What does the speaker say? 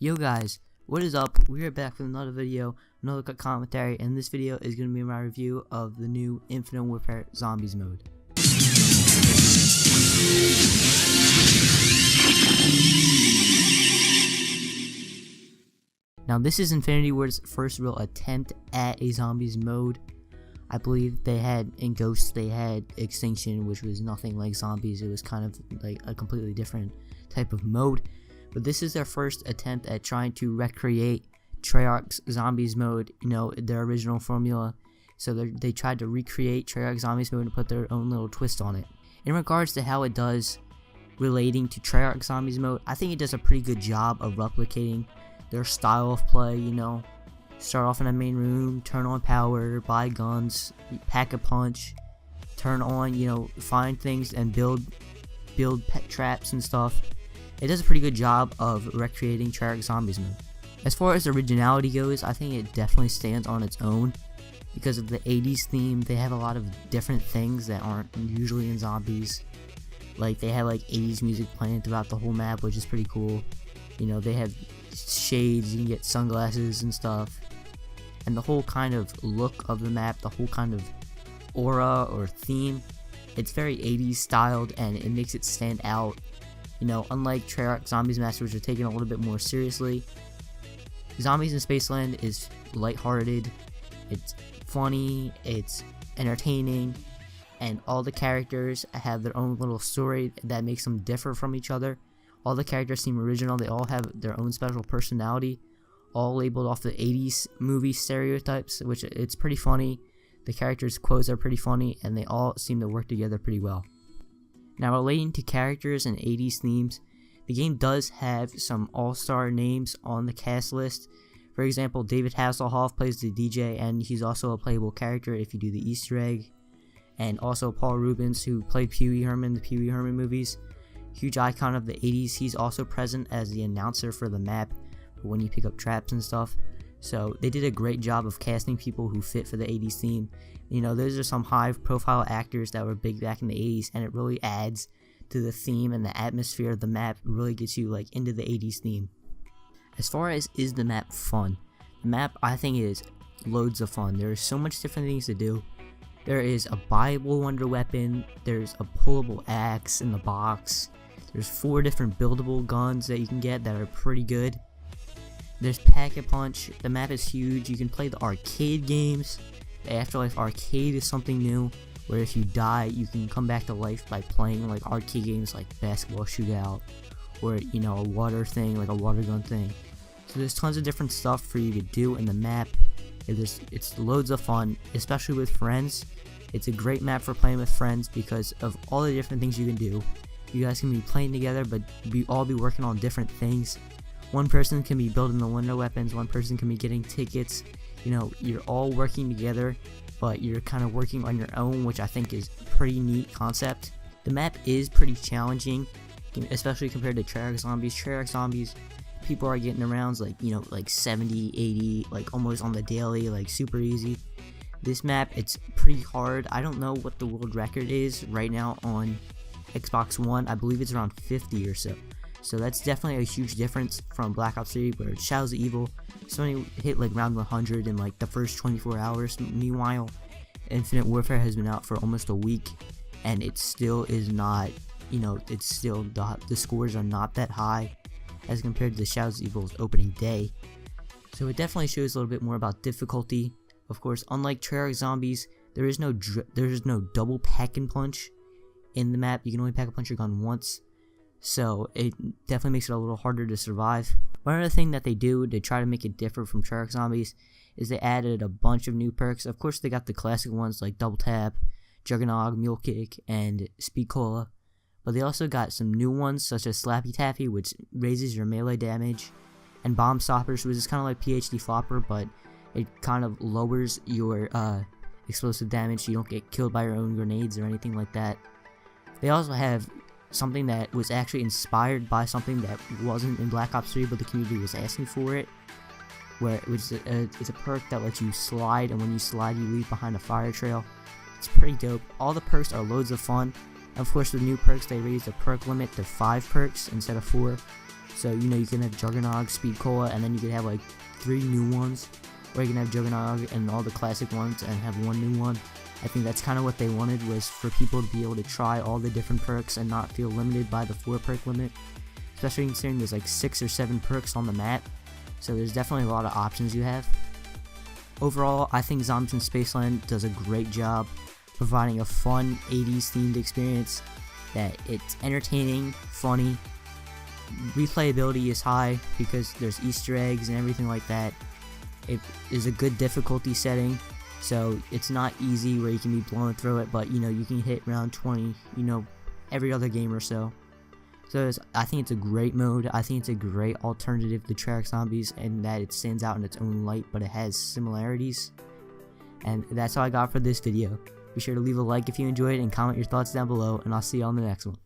Yo guys, what is up? We are back with another video, another quick commentary, and this video is going to be my review of the new Infinite Warfare Zombies mode. Now this is Infinity Ward's first real attempt at a zombies mode. I believe they had in Ghosts, they had Extinction, which was nothing like zombies. It was kind of like a completely different type of mode. But this is their first attempt at trying to recreate Treyarch's Zombies mode, their original formula. So they tried to recreate Treyarch's Zombies mode and put their own little twist on it. In regards to how it does relating to Treyarch's Zombies mode, I think it does a pretty good job of replicating their style of play, Start off in a main room, turn on power, buy guns, pack a punch, turn on, find things and build pet traps and stuff. It does a pretty good job of recreating Treyarch's Zombies mode. As far as originality goes, I think it definitely stands on its own. Because of the 80s theme, they have a lot of different things that aren't usually in zombies. Like, they have 80s music playing throughout the whole map, which is pretty cool. They have shades, you can get sunglasses and stuff. And the whole kind of look of the map, the whole kind of aura or theme, it's very 80s styled and it makes it stand out. Unlike Treyarch Zombies maps, which are taken a little bit more seriously, Zombies in Spaceland is lighthearted, it's funny, it's entertaining, and all the characters have their own little story that makes them differ from each other. All the characters seem original, they all have their own special personality, all labeled off the 80s movie stereotypes, which it's pretty funny. The characters' quotes are pretty funny, and they all seem to work together pretty well. Now, relating to characters and 80s themes, the game does have some all-star names on the cast list. For example, David Hasselhoff plays the DJ, and he's also a playable character if you do the Easter egg. And also Paul Rubens, who played Pee Wee Herman in the Pee Wee Herman movies. Huge icon of the 80s, he's also present as the announcer for the map when you pick up traps and stuff. So they did a great job of casting people who fit for the 80s theme. Those are some high profile actors that were big back in the 80s, and it really adds to the theme, and the atmosphere of the map really gets you into the 80s theme. As far as is the map fun, the map I think is loads of fun. There are so much different things to do. There is a buyable wonder weapon, there's a pullable axe in the box, there's 4 different buildable guns that you can get that are pretty good. There's Pack-a-Punch, the map is huge, you can play the arcade games. The Afterlife Arcade is something new, where if you die, you can come back to life by playing arcade games like Basketball Shootout, or a water thing, like a water gun thing. So there's tons of different stuff for you to do in the map. It's loads of fun, especially with friends. It's a great map for playing with friends because of all the different things you can do. You guys can be playing together, but all be working on different things. One person can be building the wonder weapons, one person can be getting tickets. You're all working together, but you're kind of working on your own, which I think is a pretty neat concept. The map is pretty challenging, especially compared to Treyarch Zombies. Treyarch Zombies, people are getting around like 70, 80, almost on the daily, super easy. This map, it's pretty hard. I don't know what the world record is right now on Xbox One. I believe it's around 50 or so. So that's definitely a huge difference from Black Ops 3, where Shadows of Evil, somebody hit round 100 in the first 24 hours. Meanwhile, Infinite Warfare has been out for almost a week, and it still is not, it's still, the scores are not that high as compared to the Shadows of Evil's opening day. So it definitely shows a little bit more about difficulty. Of course, unlike Treyarch Zombies, there is no double pack and punch in the map. You can only pack a punch your gun once. So it definitely makes it a little harder to survive. One other thing that they do to try to make it different from Treyarch Zombies is they added a bunch of new perks. Of course, they got the classic ones like Double Tap, Juggernog, Mule Kick, and Speed Cola. But they also got some new ones such as Slappy Taffy, which raises your melee damage, and Bomb Stoppers, which is kind of like PhD Flopper, but it kind of lowers your explosive damage so you don't get killed by your own grenades or anything like that. They also have something that was actually inspired by something that wasn't in Black Ops 3, but the community was asking for it, where it's a perk that lets you slide, and when you slide you leave behind a fire trail. It's pretty dope. All the perks are loads of fun. Of course, with new perks, they raised the perk limit to 5 perks instead of 4, So you can have Juggernog, Speed Cola, and then you could have like 3 new ones, or you can have Juggernog and all the classic ones and have 1 new one. I think that's kind of what they wanted, was for people to be able to try all the different perks and not feel limited by the 4 perk limit, especially considering there's like 6 or 7 perks on the map, so there's definitely a lot of options you have. Overall, I think Zombies in Spaceland does a great job providing a fun 80s themed experience that it's entertaining, funny, replayability is high because there's Easter eggs and everything like that. It is a good difficulty setting, so it's not easy where you can be blown through it, but you can hit round 20 every other game or so. So I think it's a great mode. I think it's a great alternative to Track Zombies, and that it stands out in its own light, but it has similarities. And that's all I got for this video. Be sure to leave a like if you enjoyed and comment your thoughts down below, and I'll see you on the next one.